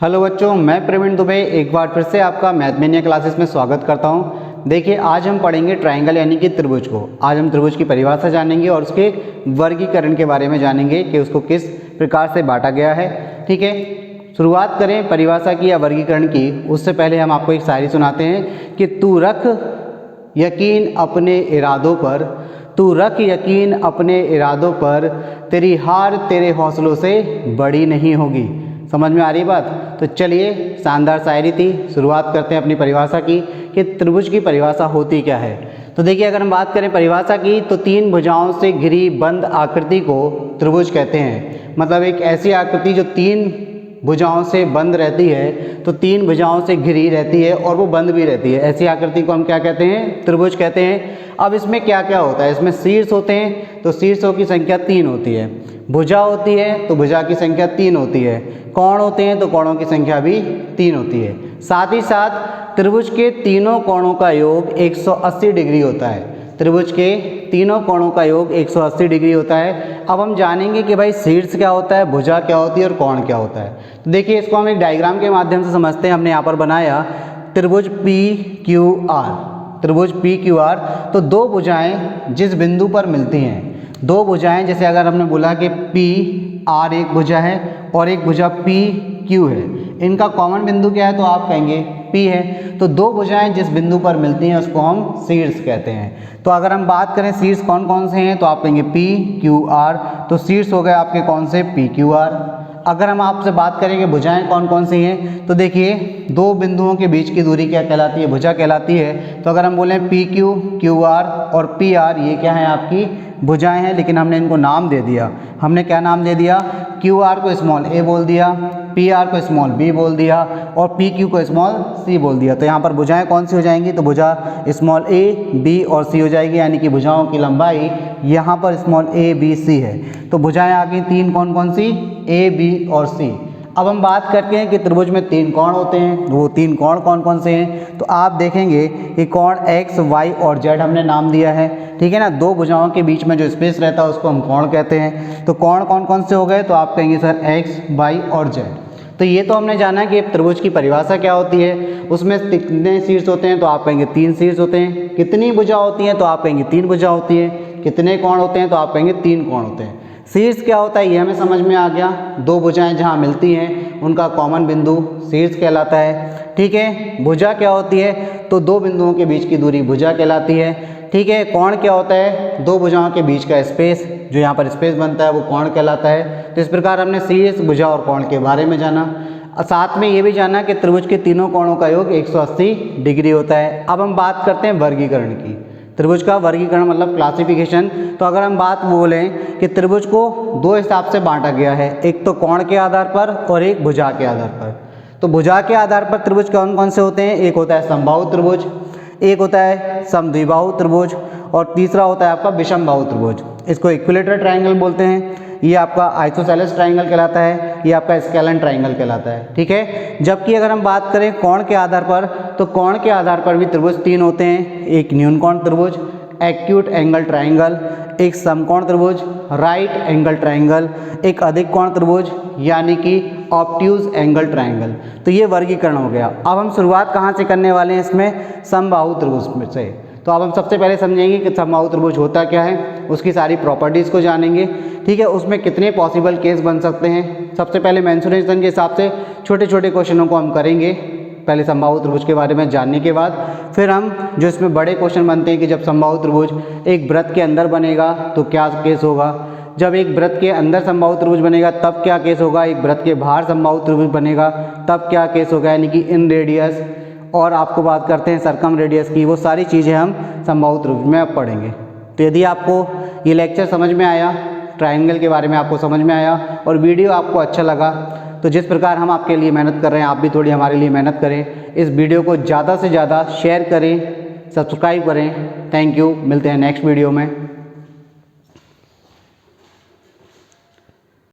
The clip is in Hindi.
हेलो बच्चों, मैं प्रवीण दुबे एक बार फिर से आपका मैथमेनिया क्लासेस में स्वागत करता हूं। देखिए, आज हम पढ़ेंगे ट्रायंगल यानी कि त्रिभुज को। आज हम त्रिभुज की परिभाषा जानेंगे और उसके वर्गीकरण के बारे में जानेंगे कि उसको किस प्रकार से बांटा गया है। ठीक है, शुरुआत करें परिभाषा की या वर्गीकरण की। उससे पहले हम आपको एक शायरी सुनाते हैं कि तू रख यकीन अपने इरादों पर, तू रख यकीन अपने इरादों पर, तेरी हार तेरे हौसलों से बड़ी नहीं होगी। समझ में आ रही बात? तो चलिए, शानदार शायरी थी। शुरुआत करते हैं अपनी परिभाषा की कि त्रिभुज की परिभाषा होती क्या है। तो देखिए, अगर हम बात करें परिभाषा की तो तीन भुजाओं से घिरी बंद आकृति को त्रिभुज कहते हैं। मतलब एक ऐसी आकृति जो तीन भुजाओं से बंद रहती है, तो तीन भुजाओं से घिरी रहती है और वो बंद भी रहती है, ऐसी आकृति को हम क्या कहते हैं? त्रिभुज कहते हैं। अब इसमें क्या क्या होता है? इसमें शीर्ष होते हैं तो शीर्षों की संख्या 3 होती है, भुजा होती है तो भुजा की संख्या 3 होती है, कोण होते हैं तो कोणों की संख्या भी 3 होती है। साथ ही साथ त्रिभुज के तीनों कोणों का योग 180 डिग्री होता है। त्रिभुज के तीनों कोणों का योग 180 डिग्री होता है। अब हम जानेंगे कि भाई शीर्ष क्या होता है, भुजा क्या होती है और कोण क्या होता है। तो देखिए, इसको हम एक डायग्राम के माध्यम से समझते हैं। हमने यहाँ पर बनाया त्रिभुज PQR, त्रिभुज PQR। तो दो भुजाएं जिस बिंदु पर मिलती हैं, दो भुजाएं, जैसे अगर हमने बोला कि PR एक भुजा है और एक भुजा PQ है, इनका कॉमन बिंदु क्या है? तो आप कहेंगे P है। तो दो भुजाएं जिस बिंदु पर मिलती हैं उसको हम शीर्ष कहते हैं। तो अगर हम बात करें शीर्ष कौन कौन से हैं, तो आप कहेंगे PQR। तो शीर्ष हो गए आपके कौन से? PQR। अगर हम आपसे बात करें कि भुजाएं कौन कौन सी हैं, तो देखिए, दो बिंदुओं के बीच की दूरी क्या कहलाती है? भुजा कहलाती है। तो अगर हम बोलें PQ, QR और PR, ये क्या है? आपकी भुजाएं हैं, लेकिन हमने इनको नाम दे दिया। हमने क्या नाम दे दिया? QR को स्मॉल a बोल दिया, PR को स्मॉल b बोल दिया और PQ को स्मॉल c बोल दिया। तो यहाँ पर भुजाएं कौन सी हो जाएंगी? तो भुजा स्मॉल a, b और c हो जाएगी, यानी कि भुजाओं की लंबाई यहाँ पर स्मॉल a, b, c है। तो भुजाएं आ गई तीन, कौन कौन सी? a, b और c। अब हम बात करते हैं कि त्रिभुज में तीन कोण होते हैं। वो तीन कोण कौन कौन से हैं? तो आप देखेंगे कि कोण x, y और z हमने नाम दिया है। ठीक है ना? दो भुजाओं के बीच में जो स्पेस रहता है उसको हम कोण कहते हैं। तो कोण कौन कौन से हो गए? तो आप कहेंगे सर x, y और z। तो ये तो हमने जाना कि त्रिभुज की परिभाषा क्या होती है। उसमें कितने शीर्ष होते हैं? तो आप कहेंगे 3 शीर्ष होते हैं। कितनी भुजा होती हैं? तो आप कहेंगे 3 भुजा होती है। कितने कोण होते हैं? तो आप कहेंगे 3 कोण होते हैं। शीर्ष क्या होता है ये हमें समझ में आ गया। दो भुजाएं जहाँ मिलती हैं उनका कॉमन बिंदु शीर्ष कहलाता है। ठीक है। भुजा क्या होती है? तो दो बिंदुओं के बीच की दूरी भुजा कहलाती है। ठीक है। कोण क्या होता है? दो भुजाओं के बीच का स्पेस, जो यहाँ पर स्पेस बनता है वो कोण कहलाता है। तो इस प्रकार हमने शीर्ष, भुजा और कोण के बारे में जाना। साथ में ये भी जाना कि त्रिभुज के तीनों कोणों का योग 180 डिग्री होता है। अब हम बात करते हैं वर्गीकरण की। त्रिभुज का वर्गीकरण मतलब क्लासिफिकेशन। तो अगर हम बात बोलें कि त्रिभुज को दो हिसाब से बांटा गया है, एक तो कोण के आधार पर और एक भुजा के आधार पर। तो भुजा के आधार पर त्रिभुज कौन कौन से होते हैं? एक होता है समबाहु त्रिभुज, एक होता है समद्विबाहु त्रिभुज और तीसरा होता है आपका विषमबाहु त्रिभुज। इसको इक्विलेटरल ट्रायंगल बोलते हैं। ये आपका आइसोसेलेस ट्रायंगल कहलाता है, ये आपका स्केलन ट्रायंगल कहलाता है। ठीक है। जबकि अगर हम बात करें कोण के आधार पर, तो कोण के आधार पर भी त्रिभुज तीन होते हैं। एक न्यूनकोण त्रिभुज, एक्यूट एंगल ट्रायंगल, एक समकोण त्रिभुज, राइट एंगल ट्रायंगल, एक अधिक कोण त्रिभुज यानी कि ऑब्ट्यूज एंगल ट्रायंगल। तो ये वर्गीकरण हो गया। अब हम शुरुआत कहाँ से करने वाले हैं? इसमें समबाहु त्रिभुज से। तो अब हम सबसे पहले समझेंगे कि समबाहु त्रिभुज होता क्या है, उसकी सारी प्रॉपर्टीज़ को जानेंगे। ठीक है। उसमें कितने पॉसिबल केस बन सकते हैं। सबसे पहले मेंसुरेशन के हिसाब से छोटे छोटे क्वेश्चनों को हम करेंगे, पहले समबाहु त्रिभुज के बारे में जानने के बाद। फिर हम जो इसमें बड़े क्वेश्चन बनते हैं कि जब समबाहु त्रिभुज एक वृत्त के अंदर बनेगा तो क्या केस होगा, जब एक वृत्त के अंदर समबाहु त्रिभुज बनेगा तब क्या केस होगा, एक वृत्त के बाहर समबाहु त्रिभुज बनेगा तब क्या केस होगा, यानी कि इन रेडियस। और आपको बात करते हैं सरकम रेडियस की। वो सारी चीज़ें हम समबाहु त्रिभुज में अब पढ़ेंगे। तो यदि आपको ये लेक्चर समझ में आया, ट्रायंगल के बारे में आपको समझ में आया और वीडियो आपको अच्छा लगा, तो जिस प्रकार हम आपके लिए मेहनत कर रहे हैं आप भी थोड़ी हमारे लिए मेहनत करें। इस वीडियो को ज़्यादा से ज़्यादा शेयर करें, सब्सक्राइब करें। Thank you. मिलते हैं नेक्स्ट वीडियो में।